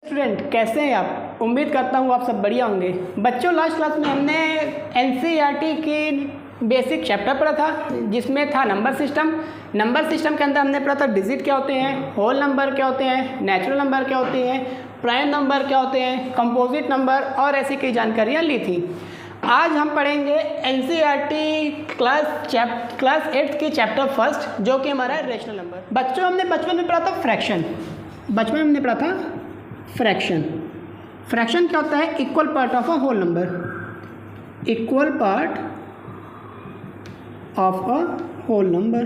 Student कैसे हैं आप? उम्मीद करता हूँ आप सब बढ़िया होंगे। बच्चों, लास्ट क्लास में हमने एनसीईआरटी की बेसिक चैप्टर पढ़ा था जिसमें था नंबर सिस्टम। नंबर सिस्टम के अंदर हमने पढ़ा था डिजिट क्या होते हैं, होल नंबर क्या होते हैं, नेचुरल नंबर क्या होते हैं, प्राइम नंबर क्या होते हैं, कंपोजिट नंबर और ऐसी कई जानकारियाँ ली थी। आज हम पढ़ेंगे एनसीईआरटी क्लास 8 की चैप्टर फर्स्ट, जो कि हमारा है रेशनल नंबर। बच्चों, हमने बचपन में पढ़ा था फ्रैक्शन। बचपन में हमने पढ़ा था फ्रैक्शन। फ्रैक्शन क्या होता है? Equal part of a whole number. Equal part of a whole number.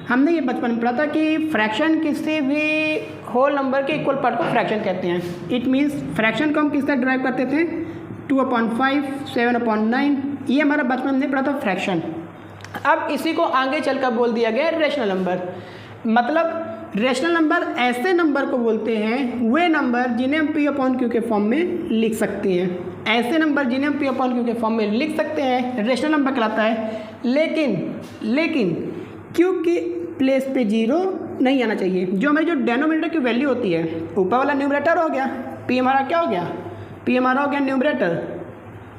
हमने ये बचपन में पढ़ा था कि फ्रैक्शन किसी भी होल नंबर के इक्वल पार्ट को फ्रैक्शन कहते हैं। इट मीन्स फ्रैक्शन को हम किस तरह ड्राइव करते थे? 2/5, 7/9। ये हमारा बचपन में हमने पढ़ा था फ्रैक्शन। अब इसी को आगे चलकर बोल दिया गया रेशनल नंबर। मतलब रेशनल नंबर ऐसे नंबर को बोलते हैं, वे नंबर जिन्हें हम P/Q के फॉर्म में लिख सकते हैं। ऐसे नंबर जिन्हें हम P/Q के फॉर्म में लिख सकते हैं रेशनल नंबर कहलाता है। लेकिन Q की प्लेस पे 0 नहीं आना चाहिए। जो हमारी जो डेनोमिनेटर की वैल्यू होती है, ऊपर वाला न्यूमरेटर हो गया, P हमारा क्या हो गया? P हमारा हो गया न्यूमरेटर।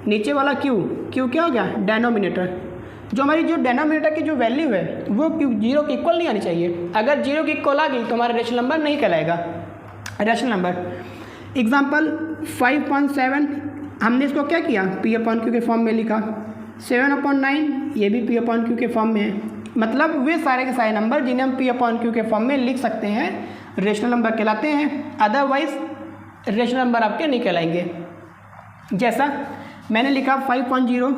नीचे वाला Q क्या हो गया? डेनोमिनेटर। जो हमारी जो डेनोमिनेटर की जो वैल्यू है वो 0 के इक्वल नहीं आनी चाहिए। अगर 0 के इक्वल आ गई तो हमारा रेशनल नंबर नहीं कहलाएगा। रेशनल नंबर एग्जांपल 5.7, हमने इसको क्या किया? P/Q के फॉर्म में लिखा। 7/9 ये भी P/Q के फॉर्म में है। मतलब वे सारे के सारे नंबर जिन्हें हम P/Q के फॉर्म में लिख सकते हैं रेशनल नंबर कहलाते हैं। अदरवाइज रेशनल नंबर आपके नहीं कहलाएंगे। जैसा मैंने लिखा 5.0,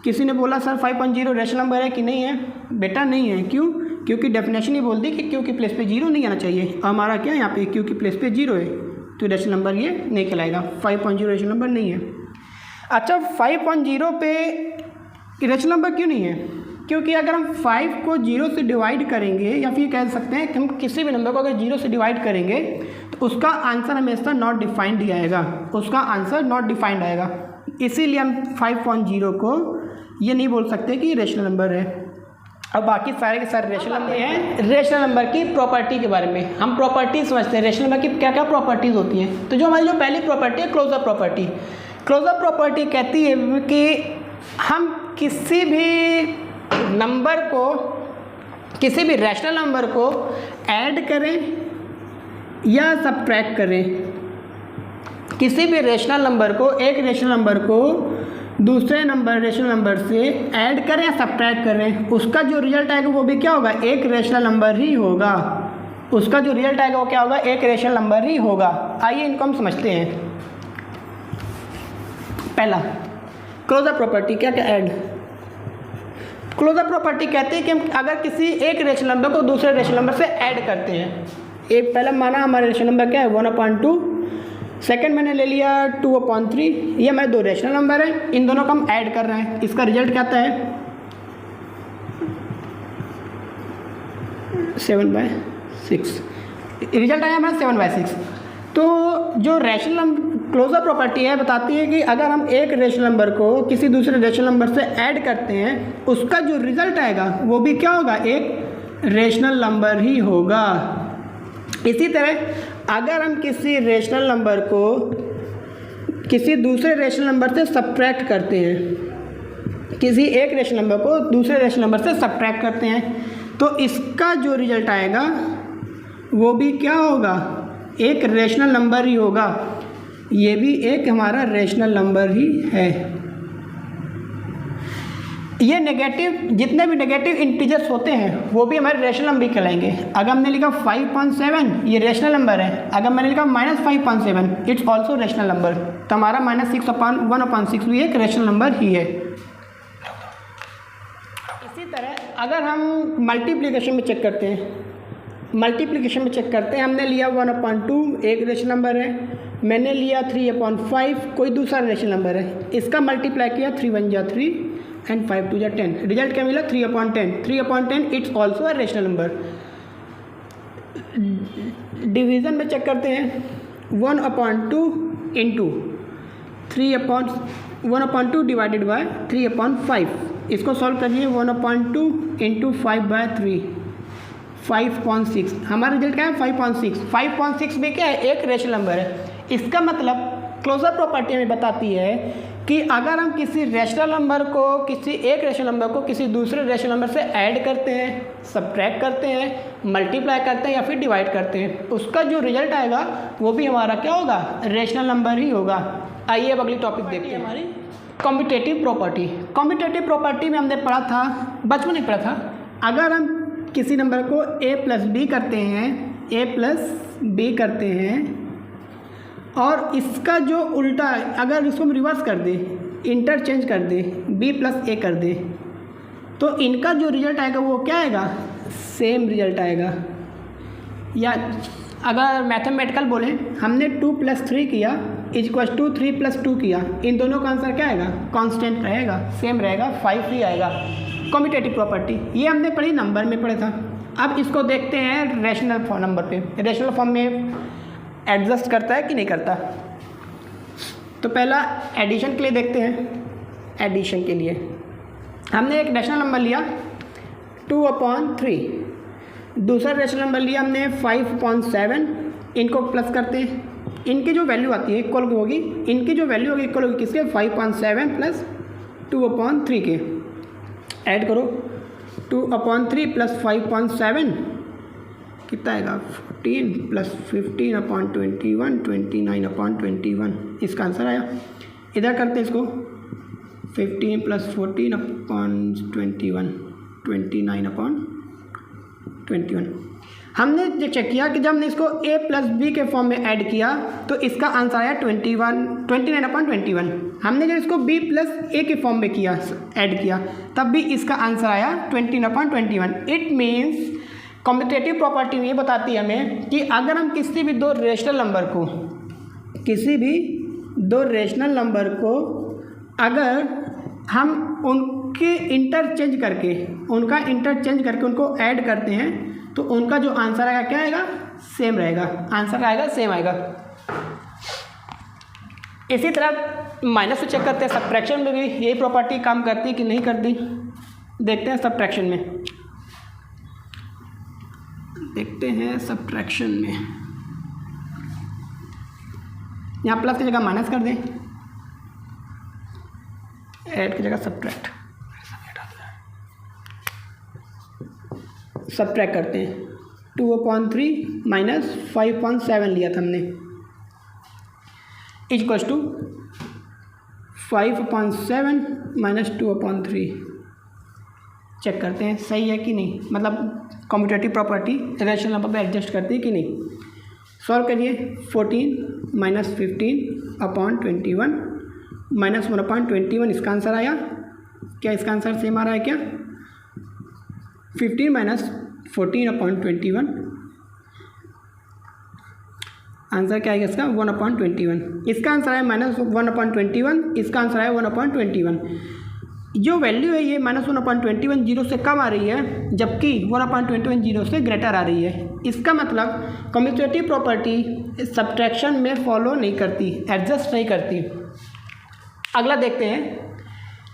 किसी ने बोला सर 5.0 रेशनल नंबर है कि नहीं है? बेटा नहीं है। क्यों? क्योंकि डेफिनेशन ही बोलती कि Q की प्लेस पे 0 नहीं आना चाहिए। हमारा क्या यहाँ पे Q की प्लेस पे 0 है, तो रेशनल नंबर ये नहीं कहलाएगा। 5.0 रेशनल नंबर नहीं है। अच्छा, 5.0 पे रेशनल नंबर क्यों नहीं है? क्योंकि अगर हम 5 को 0 से डिवाइड करेंगे, या फिर कह सकते हैं कि हम किसी भी नंबर को अगर 0 से डिवाइड करेंगे तो उसका आंसर हमेशा नॉट डिफाइंड ही आएगा। उसका आंसर नॉट डिफाइंड आएगा। इसीलिए हम 5.0 को ये नहीं बोल सकते कि रेशनल नंबर है। अब बाकी सारे के सारे रेशनल नंबर हैं। रेशनल नंबर की प्रॉपर्टी के बारे में हम प्रॉपर्टी समझते हैं। रेशनल नंबर की क्या क्या प्रॉपर्टीज़ होती हैं? तो जो हमारी जो पहली प्रॉपर्टी है क्लोजर प्रॉपर्टी। क्लोजर प्रॉपर्टी कहती है कि हम किसी भी नंबर को, किसी भी रेशनल नंबर को ऐड करें या सब्ट्रैक्ट करें, किसी भी रेशनल नंबर को, एक रेशनल नंबर को दूसरे रेशनल नंबर से ऐड करें या सब्ट्रैक्ट करें, उसका जो रिजल्ट आएगा वो भी क्या होगा? एक रेशनल नंबर ही होगा। उसका जो रिजल्ट आएगा वो क्या होगा? एक रेशनल नंबर ही होगा। आइए इनको हम समझते हैं। पहला क्लोजर प्रॉपर्टी क्या क्या ऐड। क्लोजर प्रॉपर्टी कहते हैं कि हम अगर किसी एक रेशनल नंबर को दूसरे रेशनल नंबर से ऐड करते हैं। एक पहला माना हमारा रेशनल नंबर क्या है? 1/2। सेकंड मैंने ले लिया 2/3। ये हमारे दो रेशनल नंबर है, इन दोनों को हम ऐड कर रहे हैं। इसका रिजल्ट क्या आता है? 7/6। रिजल्ट आया हमारा 7/6। तो जो रेशनल क्लोजर प्रॉपर्टी है बताती है कि अगर हम एक रेशनल नंबर को किसी दूसरे रेशनल नंबर से ऐड करते हैं, उसका जो रिजल्ट आएगा वो भी क्या होगा? एक रेशनल नंबर ही होगा। इसी तरह अगर हम किसी रेशनल नंबर को किसी दूसरे रेशनल नंबर से सब्ट्रैक्ट करते हैं, किसी एक रेशनल नंबर को दूसरे रेशनल नंबर से सब्ट्रैक्ट करते हैं, तो इसका जो रिजल्ट आएगा वो भी क्या होगा? एक रेशनल नंबर ही होगा। ये भी एक हमारा रेशनल नंबर ही है। ये नेगेटिव, जितने भी नेगेटिव इंटीजर्स होते हैं वो भी हमारे रेशनल नंबर ही कहलाएंगे। अगर हमने लिखा 5.7 ये रेशनल नंबर है। अगर मैंने लिखा -5.7 इट्स ऑल्सो रेशनल नंबर, तो हमारा -6/1/6 भी एक रेशनल नंबर ही है। इसी तरह अगर हम मल्टीप्लिकेशन में चेक करते हैं, हमने लिया 1/2 एक रेशनल नंबर है, मैंने लिया 3/5 कोई दूसरा रेशनल नंबर है, इसका मल्टीप्लाई किया 3 1 जा 3 एंड 5 2 जा 10। रिजल्ट क्या मिला? 3/10। 3/10 it's also a rational number. Division में चेक करते हैं 1/2 इंटू 1/2 डिवाइडेड बाय 3/5। इसको सॉल्व करिए 1/2 इंटू 5/3 5.6। हमारा रिजल्ट क्या है 5.6। 5.6 भी क्या है, एक रेशनल नंबर है। इसका मतलब क्लोजर प्रॉपर्टी हमें बताती है कि अगर हम किसी रेशनल नंबर को, किसी एक रेशनल नंबर को किसी दूसरे रेशनल नंबर से ऐड करते हैं, सब्ट्रैक्ट करते हैं, मल्टीप्लाई करते हैं या फिर डिवाइड करते हैं, उसका जो रिजल्ट आएगा वो भी हमारा क्या होगा, रेशनल नंबर ही होगा। आइए अब अगली टॉपिक देखते हैं, हमारी कॉम्पिटेटिव प्रॉपर्टी। कॉम्पिटेटिव प्रॉपर्टी में हमने पढ़ा था, बचपन में पढ़ा था, अगर हम किसी नंबर को a प्लस बी करते हैं और इसका जो उल्टा, अगर इसको हम रिवर्स कर दे, इंटरचेंज कर दे, b प्लस a कर दे, तो इनका जो रिजल्ट आएगा वो क्या आएगा, सेम रिजल्ट आएगा। या अगर मैथमेटिकल बोलें, हमने 2 + 3 किया इक्वल्स टू 3 + 2 किया, इन दोनों का आंसर क्या आएगा, कांस्टेंट रहेगा, सेम रहेगा, 5 ही आएगा। कॉम्पिटेटिव प्रॉपर्टी ये हमने पढ़ी, नंबर में पढ़े था। अब इसको देखते हैं रेशनल नंबर पे, रेशनल फॉर्म में एडजस्ट करता है कि नहीं करता। तो पहला एडिशन के लिए देखते हैं। एडिशन के लिए हमने एक रेशनल नंबर लिया 2/3, दूसरा रेशनल नंबर लिया हमने 5.7, इनको प्लस करते हैं, इनकी जो वैल्यू आती है इक्वल होगी, इनकी जो वैल्यू होगी इक्वल होगी किसके, 5.7 + 2/3 के। ऐड करो 2/3 + 5.7 कितना आएगा, 14 + 15/21, 29/21, इसका आंसर आया। इधर करते हैं इसको 15 + 14/21, 29/21। हमने चेक किया कि जब हमने इसको a + b के फॉर्म में ऐड किया तो इसका आंसर आया 29/21। हमने जब इसको b + a के फॉर्म में किया, ऐड किया, तब भी इसका आंसर आया 29/21। इट मीन्स कॉम्पिटेटिव प्रॉपर्टी ये बताती है हमें कि अगर हम किसी भी दो रेशनल नंबर को अगर हम उनका इंटरचेंज करके उनको ऐड करते हैं तो उनका जो आंसर आएगा क्या आएगा, सेम रहेगा, आंसर आएगा सेम आएगा। इसी तरह माइनस से चेक करते हैं, सब्ट्रैक्शन में भी यही प्रॉपर्टी काम करती कि नहीं करती, देखते हैं सब्ट्रैक्शन में। यहाँ प्लस की जगह माइनस कर दें, ऐड की जगह सब्ट्रैक्ट करते हैं। 2/3 - 5.7 लिया था हमने, इक्वल्स टू 5/7 - 2/3। चेक करते हैं सही है कि नहीं, मतलब कॉम्पिटेटिव प्रॉपर्टी रेशनल नंबर पे एडजस्ट करती है कि नहीं। सॉल्व करिए 14 - 15/21 - 1/21, इसका आंसर आया क्या, इसका आंसर सेम आ रहा है क्या, 15 - 14/21, आंसर क्या आएगा इसका 1/21। इसका आंसर है -1/21, इसका आंसर है 1/21। जो वैल्यू है ये -1/21 जीरो से कम आ रही है, जबकि 1/21 जीरो से ग्रेटर आ रही है। इसका मतलब कम्यूटेटिव प्रॉपर्टी सब्ट्रैक्शन में फॉलो नहीं करती, एडजस्ट नहीं करती। अगला देखते हैं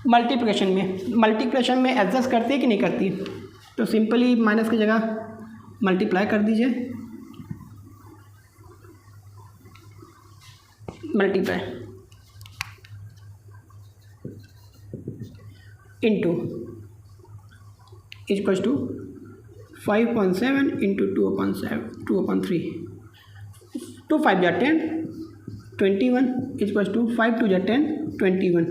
मल्टीप्लिकेशन में एडजस्ट करती है कि नहीं करती। तो सिंपली माइनस की जगह मल्टीप्लाई कर दीजिए, multiply into equals to 5.7 × 2/3, 2 5 = 10, 21 equals to 5 2 = 10, 21।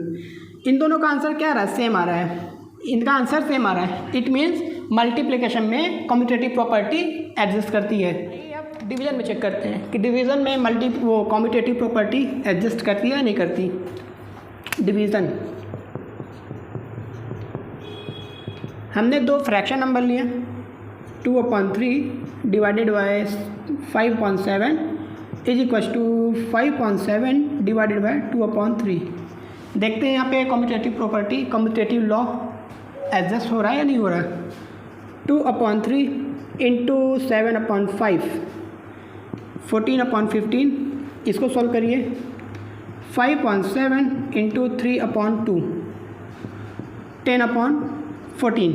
इन दोनों का आंसर क्या आ रहा है, सेम आ रहा है, इनका आंसर सेम आ रहा है। इट मीन्स मल्टीप्लिकेशन में कम्यूटेटिव प्रॉपर्टी एडजस्ट करती है। अब डिवीज़न में चेक करते हैं कि डिवीज़न में कम्यूटेटिव प्रॉपर्टी एडजस्ट करती है या नहीं करती। डिवीज़न हमने दो फ्रैक्शन नंबर लिए 2/3 divided by 5.7 is equals to 5.7 divided by 2/3। देखते हैं यहाँ पे commutative property, commutative law adjust हो रहा है या नहीं हो रहा है। 2/3 × 7/5, 14/15, इसको सॉल्व करिए। 5.7 × 3/2, 10/14।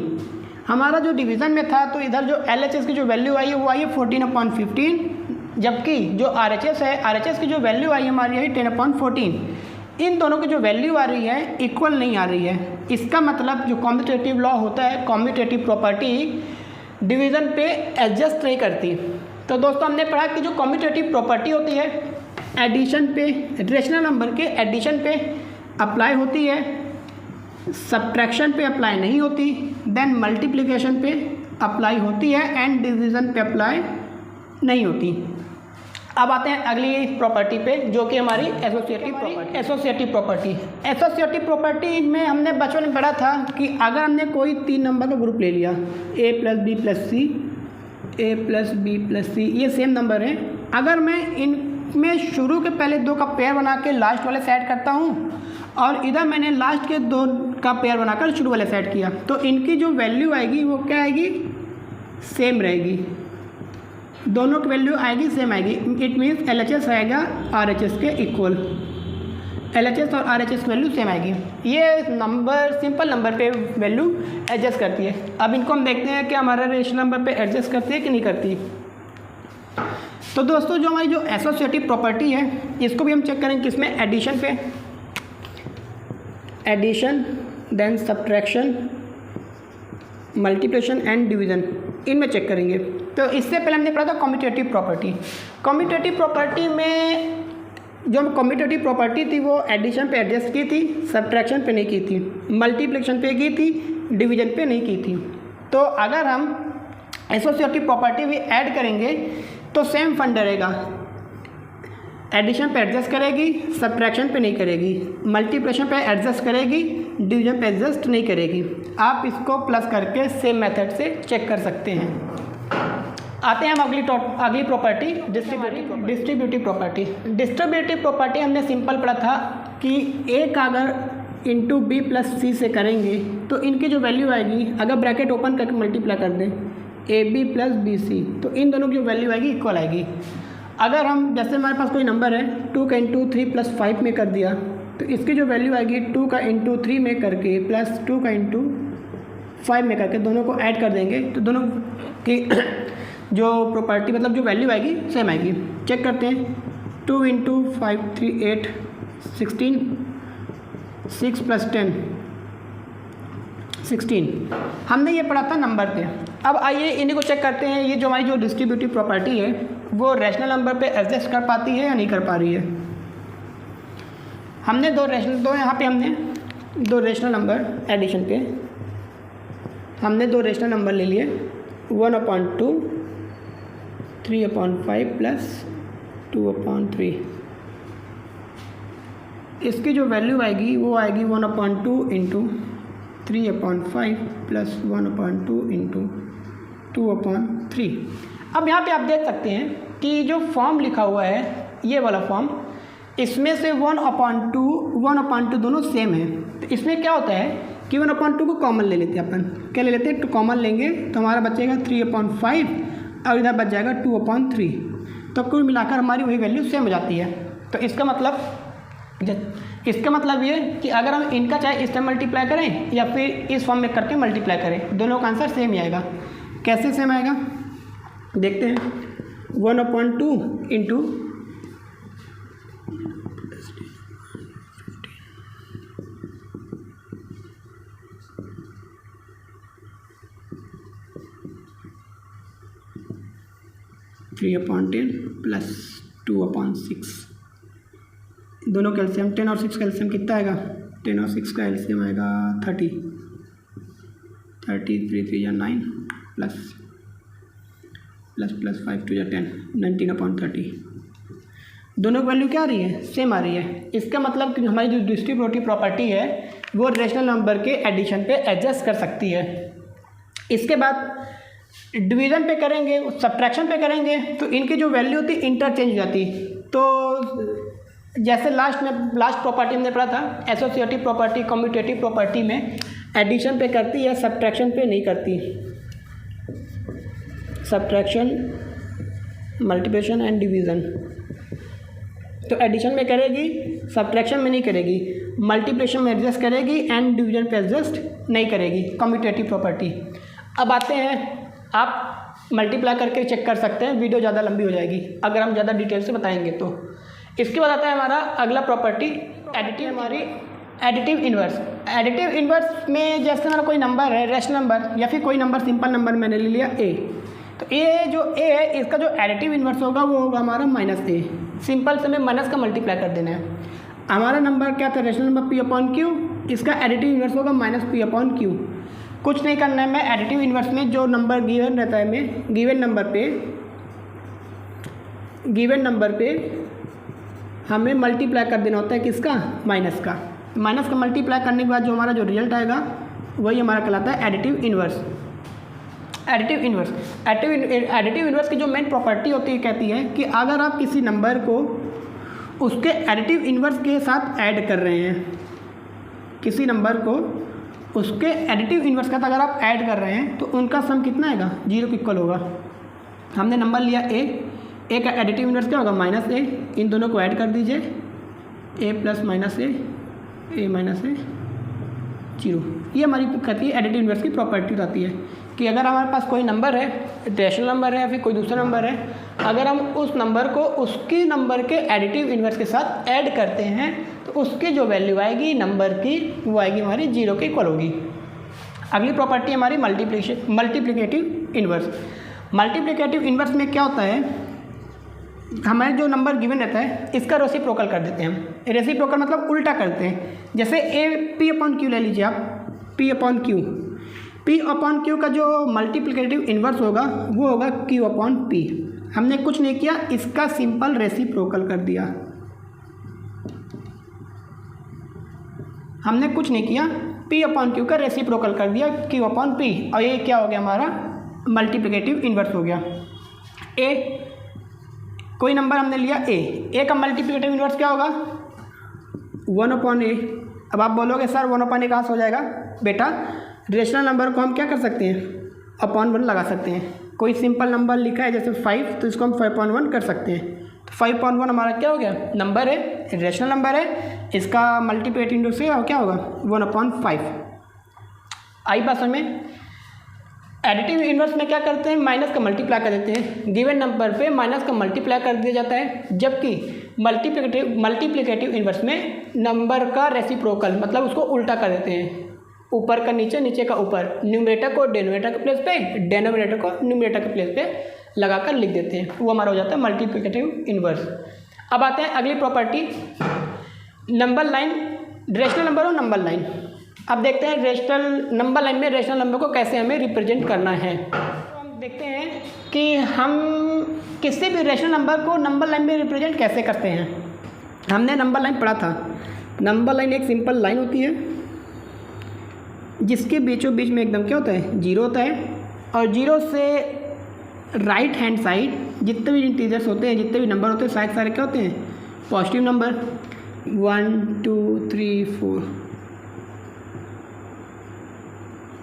हमारा जो डिवीज़न में था तो इधर जो LHS की जो वैल्यू आई है वो आई है 14/15, जबकि जो RHS है, RHS की जो वैल्यू आई हमारी है 10/14। इन दोनों की जो वैल्यू आ रही है इक्वल नहीं आ रही है। इसका मतलब जो कॉम्यूटेटिव लॉ होता है, कॉम्यूटेटिव प्रॉपर्टी डिवीज़न पे एडजस्ट नहीं करती। तो दोस्तों हमने पढ़ा कि जो कॉम्यूटेटिव प्रॉपर्टी होती है एडिशन पे, रेशनल नंबर के एडिशन पे अप्लाई होती है, सब्ट्रैक्शन पे अप्लाई नहीं होती, देन मल्टीप्लिकेशन पे अप्लाई होती है एंड डिवीज़न पे अप्लाई नहीं होती। अब आते हैं अगली प्रॉपर्टी पे जो कि हमारी एसोसिएटिव प्रॉपर्टी में हमने बचपन में पढ़ा था कि अगर हमने कोई 3 नंबर का ग्रुप ले लिया a + b + c, ये सेम नंबर है, अगर मैं इनमें शुरू के पहले 2 का पेयर बना के लास्ट वाले सेट करता हूँ और इधर मैंने लास्ट के 2 का पेयर बनाकर शुरू वाले सेट किया, तो इनकी जो वैल्यू आएगी वो क्या आएगी, सेम रहेगी। दोनों की वैल्यू आएगी सेम आएगी। इट मीन्स LHS आएगा RHS के इक्वल, LHS और RHS की वैल्यू सेम आएगी। ये नंबर सिंपल नंबर पे वैल्यू एडजस्ट करती है। अब इनको हम देखते हैं कि हमारा रेशनल नंबर पे एडजस्ट करती है कि नहीं करती। तो दोस्तों जो हमारी जो एसोसिएटिव प्रॉपर्टी है इसको भी हम चेक करेंगे किसमें, एडिशन पे, addition then subtraction, multiplication and division, इनमें चेक करेंगे। तो इससे पहले हमने पढ़ा था कॉम्यूटेटिव प्रॉपर्टी। कॉम्यूटेटिव प्रॉपर्टी में जो कॉम्यूटेटिव प्रॉपर्टी थी वो एडिशन पे एडजस्ट की थी, सब्ट्रैक्शन पे नहीं की थी, मल्टीप्लिकेशन पे की थी, डिवीज़न पे नहीं की थी। तो अगर हम एसोसिएटिव प्रॉपर्टी भी ऐड करेंगे तो सेम फंड रहेगा, एडिशन पे एडजस्ट करेगी, सब्ट्रैक्शन पे नहीं करेगी, मल्टीप्लिकेशन पे एडजस्ट करेगी, डिवीजन पे एडजस्ट नहीं करेगी। आप इसको प्लस करके सेम मेथड से चेक कर सकते हैं। आते हैं हम अगली प्रॉपर्टी, डिस्ट्रीब्यूटिव प्रॉपर्टी हमने सिंपल पढ़ा था कि a का अगर इंटू b + c से करेंगे तो इनकी जो वैल्यू आएगी, अगर ब्रैकेट ओपन करके मल्टीप्लाई कर दें ab + bc, तो इन दोनों की जो वैल्यू आएगी इक्वल आएगी। अगर हम जैसे हमारे पास कोई नंबर है 2 का इंटू 3 + 5 में कर दिया तो इसकी जो वैल्यू आएगी 2 का इंटू 3 में करके प्लस 2 का इंटू 5 में करके दोनों को ऐड कर देंगे तो दोनों की जो प्रॉपर्टी मतलब जो वैल्यू आएगी सेम आएगी। चेक करते हैं, 2 इंटू 5 3 8 16, 6 + 10 16, हमने ये पढ़ा था नंबर पे। अब आइए इन्हीं को चेक करते हैं, ये जो हमारी जो डिस्ट्रीब्यूटिव प्रॉपर्टी है वो रैशनल नंबर पे एडजस्ट कर पाती है या नहीं कर पा रही है। हमने यहाँ पे हमने 2 रैशनल नंबर एडिशन पे हमने 2 रैशनल नंबर ले लिए, 1/2 3/5 + 2/3। इसकी जो वैल्यू आएगी वो आएगी 1/2 इंटू 3/5 + 1/2 इंटू 2/3। अब यहाँ पे आप देख सकते हैं कि जो फॉर्म लिखा हुआ है ये वाला फॉर्म, इसमें से 1/2 दोनों सेम है। तो इसमें क्या होता है कि 1/2 को कॉमन ले लेते हैं अपन। क्या ले लेते हैं, तो कॉमन लेंगे तो हमारा बचेगा 3/5 और इधर बच जाएगा 2/3। तो कुल मिलाकर हमारी वही वैल्यू सेम हो जाती है। तो इसका मतलब ये कि अगर हम इनका चाहे इस टाइम मल्टीप्लाई करें या फिर इस फॉर्म में करके मल्टीप्लाई करें, दोनों का आंसर सेम ही आएगा। कैसे सेम आएगा देखते हैं, 1/2 इंटू 3/10 + 2/6, दोनों का एलसीएम 10 और 6 का एलसीएम कितना आएगा, 10 और 6 का एलसीएम आएगा 30, 3 3 या 9 प्लस 5 2 या 10, 19/30। दोनों की वैल्यू क्या आ रही है, सेम आ रही है। इसका मतलब कि हमारी जो डिस्ट्रीब्यूटिव प्रॉपर्टी है वो रेशनल नंबर के एडिशन पे एडजस्ट कर सकती है। इसके बाद डिवीज़न पे करेंगे, सब्ट्रैक्शन पे करेंगे तो इनकी जो वैल्यू होती इंटरचेंज हो जाती। तो जैसे लास्ट प्रॉपर्टी हमने पढ़ा था एसोसिएटिव प्रॉपर्टी, कम्यूटेटिव प्रॉपर्टी में एडिशन पे करती है, सब्ट्रैक्शन पे नहीं करती। Subtraction, multiplication and division. तो एडिशन में करेगी, सब्ट्रैक्शन में नहीं करेगी, मल्टीप्लिकेशन में एडजस्ट करेगी एंड डिवीज़न पे एडजस्ट नहीं करेगी, कम्यूटेटिव प्रॉपर्टी। अब आते हैं, आप मल्टीप्लाई करके चेक कर सकते हैं, वीडियो ज़्यादा लंबी हो जाएगी अगर हम ज़्यादा डिटेल से बताएंगे तो। इसके बाद आता है हमारा अगला प्रॉपर्टी एडिटिव, हमारी एडिटिव इन्वर्स। एडिटिव इन्वर्स में जैसे हमारा कोई नंबर है, रेशनल नंबर या फिर कोई नंबर, सिंपल नंबर मैंने ले लिया ए, तो ए जो ए है इसका जो एडिटिव इन्वर्स होगा वो होगा हमारा माइनस ए। सिंपल से हमें माइनस का मल्टीप्लाई कर देना है। हमारा नंबर क्या था, rational number P upon Q, इसका एडिटिव इन्वर्स होगा माइनस पी अपॉन क्यू। कुछ नहीं करना है, मैं एडिटिव इन्वर्स में जो नंबर गिवन रहता है, मैं गिवन नंबर पे हमें मल्टीप्लाई कर देना होता है किसका, माइनस का। माइनस का मल्टीप्लाई करने के बाद जो हमारा जो रिजल्ट आएगा वही हमारा कहलाता है एडिटिव इन्वर्स। एडिटिव इन्वर्स की जो मेन प्रॉपर्टी होती है, कहती है कि अगर आप किसी नंबर को उसके एडिटिव इन्वर्स के साथ ऐड कर रहे हैं, किसी नंबर को उसके एडिटिव इन्वर्स का अगर आप ऐड कर रहे हैं तो उनका सम कितना आएगा, 0 के इक्वल होगा। हमने नंबर लिया ए का एडिटिव इन्वर्स क्या होगा, माइनस ए। इन दोनों को ऐड कर दीजिए, ए प्लस माइनस ए माइनस ए 0। ये हमारी कहती है एडिटिव इन्वर्स की प्रॉपर्टी रहती है कि अगर हमारे पास कोई नंबर है, रेशनल नंबर है या फिर कोई दूसरा नंबर है, अगर हम उस नंबर को उसके नंबर के एडिटिव इन्वर्स के साथ ऐड करते हैं तो उसकी जो वैल्यू आएगी नंबर की, वो आएगी हमारी 0 के इक्वल होगी। अगली प्रॉपर्टी हमारी मल्टीप्लिकेटिव इन्वर्स। मल्टीप्लिकेटिव इन्वर्स में क्या होता है, हमारे जो नंबर गिवन रहता है इसका रेसिप्रोकल कर देते हैं हम। रेसिप्रोकल मतलब उल्टा करते हैं। जैसे ए पी अपॉन क्यू ले लीजिए आप, पी अपॉन क्यू का जो मल्टीप्लिकेटिव इन्वर्स होगा वो होगा क्यू अपॉन पी। हमने कुछ नहीं किया, इसका सिंपल रेसिप्रोकल कर दिया। हमने कुछ नहीं किया, पी अपॉन क्यू का रेसिप्रोकल कर दिया क्यू अपॉन पी, और ये क्या हो गया हमारा मल्टीप्लिकेटिव इन्वर्स हो गया। ए कोई नंबर हमने लिया ए का मल्टीप्लिकेटिव इन्वर्स क्या होगा, 1 अपॉन ए। अब आप बोलोगे सर 1 अपॉन ए कहाँ से हो जाएगा, बेटा रेशनल नंबर को हम क्या कर सकते हैं, अपॉन 1 लगा सकते हैं। कोई सिंपल नंबर लिखा है जैसे 5, तो इसको हम 5/1 कर सकते हैं। तो 5/1 हमारा क्या हो गया, नंबर है, रेशनल नंबर है, इसका मल्टीप्लिकेटिव इन्वर्स क्या होगा 1/5। आई बात समझ में। एडिटिव इन्वर्स में क्या करते हैं, माइनस का मल्टीप्लाई कर देते हैं। गिवन नंबर पे माइनस का मल्टीप्लाई कर दिया जाता है, जबकि मल्टीप्लिकेटिव इन्वर्स में नंबर का रेसिप्रोकल मतलब उसको उल्टा कर देते हैं, ऊपर का नीचे, नीचे का ऊपर, न्यूमरेटर को डिनोमिनेटर के प्लेस पे, डिनोमिनेटर को न्यूमरेटर के प्लेस पे लगाकर लिख देते हैं, वो हमारा हो जाता है मल्टीप्लिकेटिव इन्वर्स। अब आते हैं अगली property, number line, rational number और नंबर लाइन। अब देखते हैं रेशनल नंबर लाइन में रेशनल नंबर को कैसे हमें रिप्रेजेंट करना है। तो हम देखते हैं कि हम किसी भी रेशनल नंबर को नंबर लाइन में रिप्रेजेंट कैसे करते हैं। हमने नंबर लाइन पढ़ा था। नंबर लाइन एक सिंपल लाइन होती है जिसके बीचों बीच में एकदम क्या होता है, 0 होता है, और 0 से राइट हैंड साइड जितने भी इंटीजर्स होते हैं, जितने भी नंबर होते हैं, सारे क्या होते हैं, पॉजिटिव नंबर, 1 2 3 4।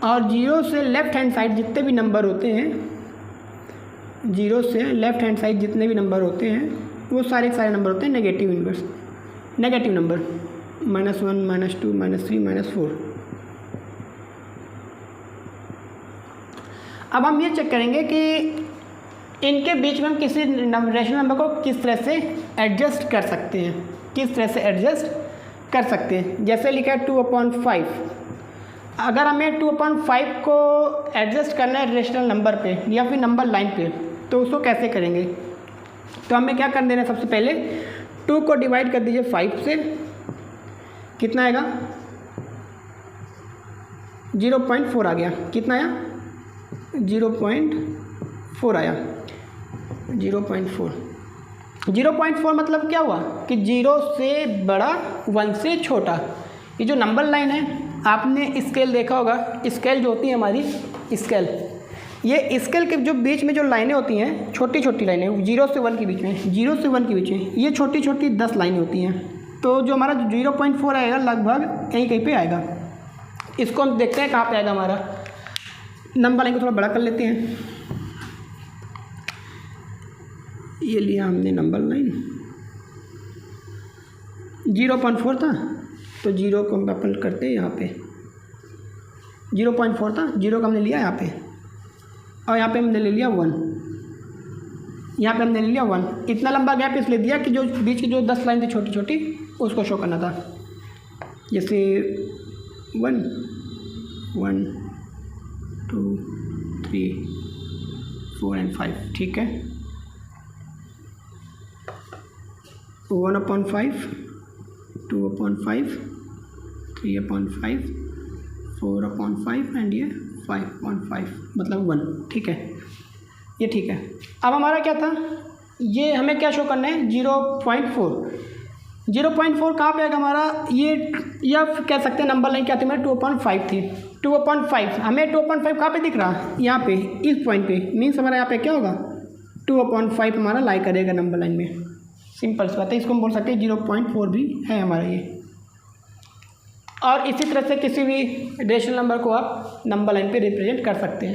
और 0 से लेफ्ट हैंड साइड जितने भी नंबर होते हैं, 0 से लेफ्ट हैंड साइड जितने भी नंबर होते हैं वो सारे नंबर होते हैं नेगेटिव इन्वर्स, नेगेटिव नंबर, -1 -2 -3 -4। अब हम ये चेक करेंगे कि इनके बीच में हम किसी रेशनल नंबर को किस तरह से एडजस्ट कर सकते हैं, किस तरह से एडजस्ट कर सकते हैं। जैसे लिखा है 2/5, अगर हमें 2/5 को एडजस्ट करना है रेशनल नंबर पे या फिर नंबर लाइन पे, तो उसको कैसे करेंगे। तो हमें क्या कर देना है, सबसे पहले 2 को डिवाइड कर दीजिए 5 से, कितना आएगा 0.4 आ गया। कितना आया 0.4 आया, 0.4 मतलब क्या हुआ कि 0 से बड़ा 1 से छोटा। ये जो नंबर लाइन है, आपने स्केल देखा होगा, स्केल जो होती है हमारी स्केल, ये स्केल के जो बीच में जो लाइनें होती हैं, छोटी छोटी लाइनें 0 से 1 के बीच में, 0 से 1 के बीच में ये छोटी छोटी 10 लाइनें होती हैं। तो जो हमारा 0.4 आएगा लगभग यहीं कहीं पे आएगा। इसको हम देखते हैं कहाँ पे आएगा हमारा। नंबर लाइन को थोड़ा बड़ा कर लेते हैं। ये लिया हमने नंबर लाइन, 0.4 था तो 0 को हम अपन करते हैं यहाँ पे, 0.4 था, 0 को हमने लिया यहाँ पे, और यहाँ पे हमने ले लिया 1, यहाँ पे हमने ले लिया 1। इतना लंबा गैप इसलिए दिया कि जो बीच की जो 10 लाइन थी छोटी छोटी उसको शो करना था। जैसे 1 1 2 3 4 एंड 5, ठीक है। 1/5 2/5 3/5 4/5 एंड ये 5/5 मतलब 1, ठीक है, ये ठीक है। अब हमारा क्या था, ये हमें क्या शो करना है 0.4। 0.4 कहाँ पे आएगा हमारा, ये कह सकते हैं नंबर लाइन क्या थी मेरे 2/5 थी। 2/5 हमें 2/5 कहाँ पे दिख रहा है, यहाँ पे इस पॉइंट पे, मीन्स हमारा यहाँ पे क्या होगा 2/5 हमारा लाई करेगा नंबर लाइन में। सिंपल सी बात है, इसको हम बोल सकते हैं 0.4 भी है हमारा ये। और इसी तरह से किसी भी रेशनल नंबर को आप नंबर लाइन पे रिप्रेजेंट कर सकते हैं।